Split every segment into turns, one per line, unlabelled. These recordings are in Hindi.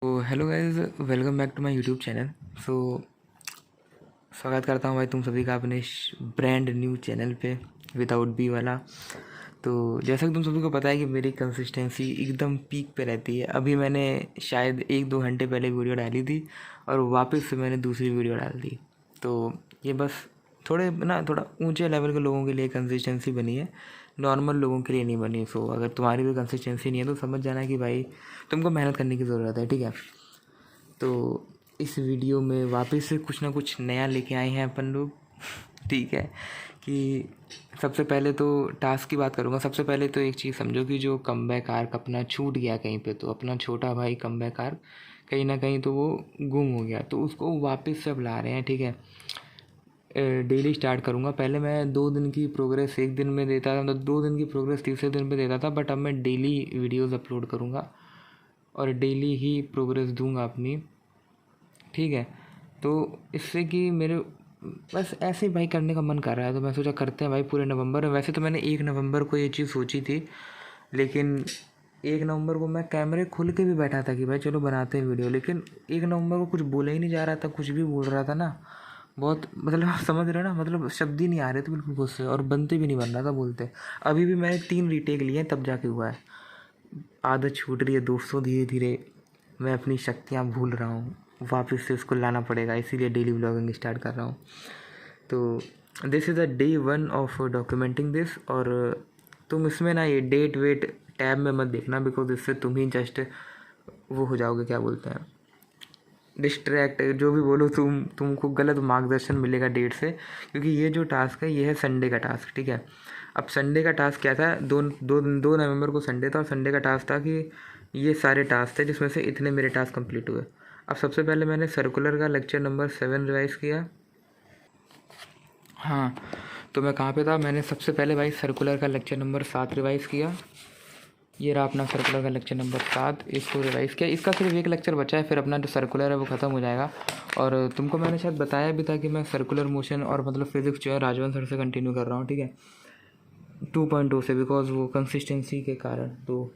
तो hello guys, welcome back to my YouTube channel. So स्वागत करता हूँ भाई तुम सभी का अपने ब्रांड न्यू चैनल पे विदाउट बी वाला। तो जैसा कि तुम सभी को पता है कि मेरी कंसिस्टेंसी एकदम पीक पे रहती है। अभी मैंने शायद 1-2 घंटे पहले वीडियो डाली थी और वापस से मैंने दूसरी वीडियो डाल दी। तो ये बस थोड़ा ऊंचे लेवल के लोगों के लिए कंसिस्टेंसी बनी है, नॉर्मल लोगों के लिए नहीं बनी। सो अगर तुम्हारी भी कंसिस्टेंसी नहीं है तो समझ जाना कि भाई तुमको मेहनत करने की ज़रूरत है, ठीक है। तो इस वीडियो में वापस से कुछ ना कुछ नया लेके आए हैं अपन लोग ठीक है। कि सबसे पहले तो टास्क की बात करूँगा। सबसे पहले तो एक चीज़ समझो कि जो कमबैक आर्क अपना छूट गया कहीं पे, तो अपना छोटा भाई कमबैक आर्क कहीं ना कहीं तो वो गुम हो गया, तो उसको वापस से अब ला रहे हैं, ठीक है। डेली स्टार्ट करूँगा। पहले मैं 2 दिन की प्रोग्रेस एक दिन में देता था, मतलब 2 दिन की प्रोग्रेस तीसरे दिन पे देता था, बट अब मैं डेली वीडियोज़ अपलोड करूँगा और डेली ही प्रोग्रेस दूंगा अपनी, ठीक है। तो इससे कि मेरे बस ऐसे ही भाई करने का मन कर रहा है, तो मैं सोचा करते हैं भाई पूरे नवंबर में। वैसे तो मैंने 1 नवंबर को ये चीज़ सोची थी, लेकिन 1 नवंबर को मैं कैमरे खोल के भी बैठा था कि भाई चलो बनाते हैं वीडियो, लेकिन 1 नवंबर को कुछ बोला ही नहीं जा रहा था, कुछ भी बोल रहा था ना, बहुत मतलब आप समझ रहे हो ना, मतलब शब्द ही नहीं आ रहे थे बिल्कुल खुद से, और बनते भी नहीं बन रहा था बोलते। अभी भी मैंने 3 रीटेक लिए हैं तब जाके हुआ है। आदत छूट रही है दोस्तों धीरे धीरे, मैं अपनी शक्तियाँ भूल रहा हूँ, वापस से उसको लाना पड़ेगा, इसीलिए डेली व्लॉगिंग स्टार्ट कर रहा हूँ। तो this is a day 1 of documenting this. और तुम इसमें ना ये डेट वेट टैब में मत देखना, बिकॉज इससे तुम ही जस्ट वो हो जाओगे, क्या बोलते हैं, डिस्ट्रैक्ट, जो भी बोलो तुमको गलत मार्गदर्शन मिलेगा डेट से। क्योंकि ये जो टास्क है ये है संडे का टास्क, ठीक है। अब संडे का टास्क क्या था, 2 नवंबर को संडे था, और संडे का टास्क था कि ये सारे टास्क थे जिसमें से इतने मेरे टास्क कंप्लीट हुए। अब सबसे पहले मैंने सर्कुलर का लेक्चर नंबर 7 रिवाइज़ किया। हाँ, तो मैं कहाँ पे था, मैंने सबसे पहले भाई सर्कुलर का लेक्चर नंबर 7 रिवाइज़ किया। ये रहा अपना सर्कुलर का लेक्चर नंबर 7, इसको रिवाइज़ किया। इसका सिर्फ एक लेक्चर बचा है, फिर अपना जो सर्कुलर है वो ख़त्म हो जाएगा। और तुमको मैंने शायद बताया भी था कि मैं सर्कुलर मोशन और मतलब फिज़िक्स जो है राजवन सर से कंटिन्यू कर रहा हूँ, ठीक है, 2.2 से, बिकॉज वो कंसिस्टेंसी के कारण। तो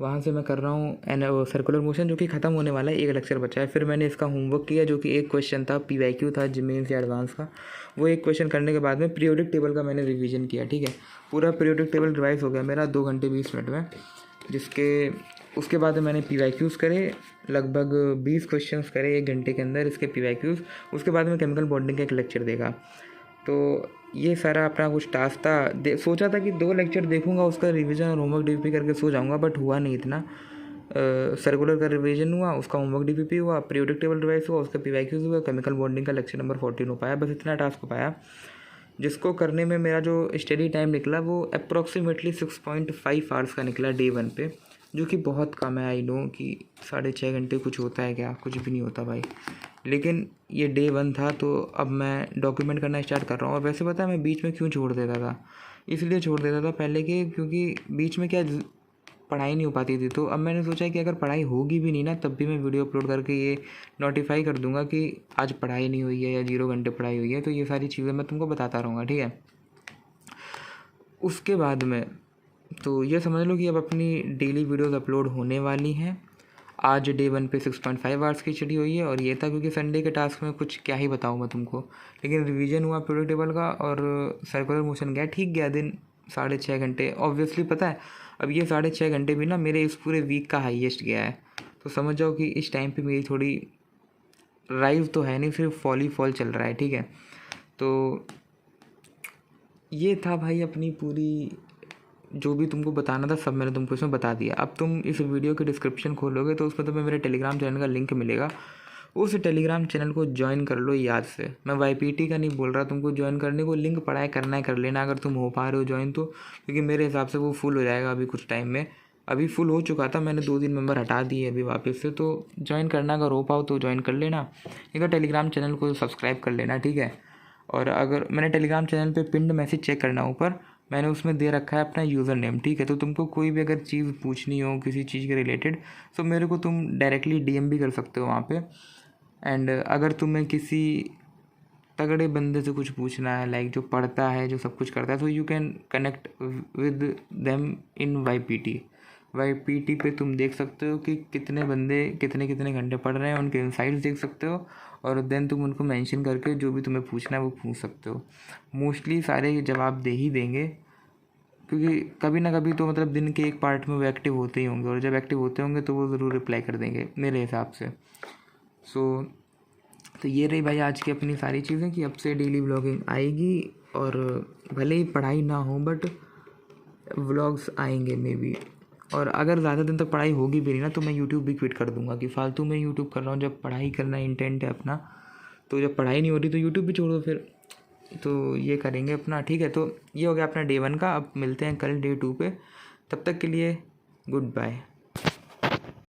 वहाँ से मैं कर रहा हूँ एंड सर्कुलर मोशन, जो कि ख़त्म होने वाला है, एक लेक्चर बचा है। फिर मैंने इसका होमवर्क किया, जो कि एक क्वेश्चन था, PYQ था मेंस या एडवांस का। वो एक क्वेश्चन करने के बाद में पीरियोडिक टेबल का मैंने रिवीजन किया, ठीक है। पूरा पीरियोडिक टेबल रिवाइज हो गया मेरा 2 घंटे 20 मिनट में, जिसके उसके बाद मैंने PYQs करे, लगभग 20 क्वेश्चंस करे 1 घंटे के अंदर इसके PYQs। उसके बाद में केमिकल बॉन्डिंग का एक लेक्चर देखा। तो ये सारा अपना कुछ टास्क था। सोचा था कि 2 लेक्चर देखूंगा, उसका रिवीजन और होमवर्क DPP करके सो जाऊंगा, बट हुआ नहीं इतना। सर्कुलर का रिवीजन हुआ, उसका होमवर्क DPP हुआ, पीरियोडिक टेबल रिवाइज हुआ, उसका PYQs हुआ, केमिकल बॉन्डिंग का लेक्चर नंबर 14 हो पाया। बस इतना टास्क हो पाया, जिसको करने में मेरा जो स्टडी टाइम निकला वो अप्रॉक्सीमेटली 6.5 आवर्स का निकला डे 1 पे, जो कि बहुत कम है। आई नो कि 6.5 घंटे कुछ होता है क्या, कुछ भी नहीं होता भाई, लेकिन ये डे 1 था। तो अब मैं डॉक्यूमेंट करना स्टार्ट कर रहा हूँ। और वैसे पता है मैं बीच में क्यों छोड़ देता था, इसलिए छोड़ देता था पहले के, क्योंकि बीच में क्या पढ़ाई नहीं हो पाती थी। तो अब मैंने सोचा कि अगर पढ़ाई होगी भी नहीं ना, तब भी मैं वीडियो अपलोड करके ये नोटिफाई कर दूंगा कि आज पढ़ाई नहीं हुई है या 0 घंटे पढ़ाई हुई है। तो ये सारी चीज़ें मैं तुमको बताता रहूँगा, ठीक है। उसके बाद में तो ये समझ लो कि अब अपनी डेली वीडियोस अपलोड होने वाली हैं। आज डे 1 पे 6.5 आवर्स की स्टडी हुई है, और ये था क्योंकि संडे के टास्क में कुछ क्या ही बताऊँ मैं तुमको। लेकिन रिवीजन हुआ पीरियोडिक टेबल का, और सर्कुलर मोशन गया, ठीक गया दिन 6.5 घंटे। ऑब्वियसली पता है अब ये 6.5 घंटे भी ना मेरे इस पूरे वीक का हाईएस्ट गया है। तो समझ जाओ कि इस टाइम पे मेरी थोड़ी राइज तो है नहीं, सिर्फ फॉल ही फॉल चल रहा है, ठीक है। तो ये था भाई अपनी पूरी, जो भी तुमको बताना था सब मैंने तुमको इसमें बता दिया। अब तुम इस वीडियो के डिस्क्रिप्शन खोलोगे तो उसमें तुम्हें मेरे टेलीग्राम चैनल का लिंक मिलेगा। उस टेलीग्राम चैनल को ज्वाइन कर लो याद से। मैं YPT का नहीं बोल रहा तुमको ज्वाइन करने को, लिंक पड़ा है, करना है कर लेना अगर तुम हो पा रहे हो ज्वाइन तो, क्योंकि मेरे हिसाब से वो फुल हो जाएगा अभी कुछ टाइम में। अभी फुल हो चुका था, मैंने 2 दिन मेंबर हटा दिए अभी वापस से। तो ज्वाइन करना, अगर हो पाओ तो ज्वाइन कर लेना। एक बार टेलीग्राम चैनल को सब्सक्राइब कर लेना, ठीक है। और अगर मैंने टेलीग्राम चैनल पे पिंड मैसेज चेक करना ऊपर, मैंने उसमें दे रखा है अपना यूज़र नेम, ठीक है। तो तुमको कोई भी अगर चीज़ पूछनी हो किसी चीज़ के रिलेटेड, तो मेरे को तुम डायरेक्टली DM भी कर सकते हो वहाँ पे। एंड अगर तुम्हें किसी तगड़े बंदे से कुछ पूछना है, लाइक जो पढ़ता है, जो सब कुछ करता है, तो you can connect with them in YPT। YPT पे तुम देख सकते हो कि कितने बंदे कितने कितने घंटे पढ़ रहे हैं, उनके इनसाइट्स देख सकते हो, और देन तुम उनको मेंशन करके जो भी तुम्हें पूछना है वो पूछ सकते हो। मोस्टली सारे जवाब दे ही देंगे, क्योंकि कभी ना कभी तो मतलब दिन के एक पार्ट में वो एक्टिव होते ही होंगे, और जब एक्टिव होते होंगे तो वो ज़रूर रिप्लाई कर देंगे मेरे हिसाब से। सो तो ये रही भाई आज की अपनी सारी चीज़ें कि अब से डेली व्लॉगिंग आएगी, और भले ही पढ़ाई ना हो बट व्लॉग्स आएंगे मे बी। और अगर ज़्यादा दिन तक पढ़ाई होगी भी नहीं ना तो मैं यूट्यूब भी क्विट कर दूंगा कि फालतू में यूट्यूब कर रहा हूँ। जब पढ़ाई करना इंटेंट है अपना, तो जब पढ़ाई नहीं हो रही तो यूट्यूब भी छोड़ दो फिर। तो ये करेंगे अपना, ठीक है। तो ये हो गया अपना डे 1 का। अब मिलते हैं कल डे 2 पे। तब तक के लिए गुड बाय।